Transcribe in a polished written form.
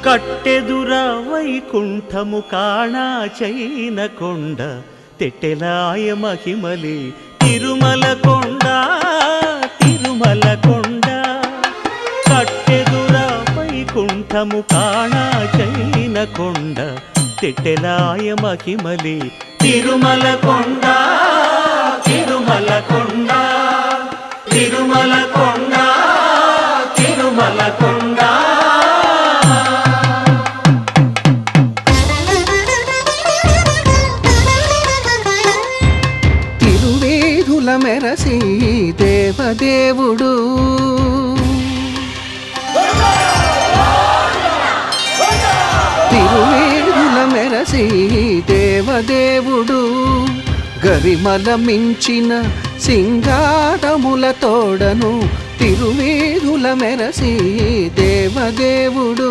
కట్టెదుర వైకుంఠము కాణా చైన కొండ తెట్టెలాయ మహిమలే తిరుమల కొండ తిరుమల కొండ కట్టెదుర వైకుంఠము కాణా చైన కొండ తెట్టెలాయ మహిమలే తిరుమల కొండ తిరుమల కొండ తిరుమల కొండ తిరుమల కొండ తిరువేధుల మెరసి దేవదేవుడు తిరువేధుల మెరసి దేవదేవుడు గరిమల మించిన సింగారముల తోడను తిరువేధుల మెరసి దేవదేవుడు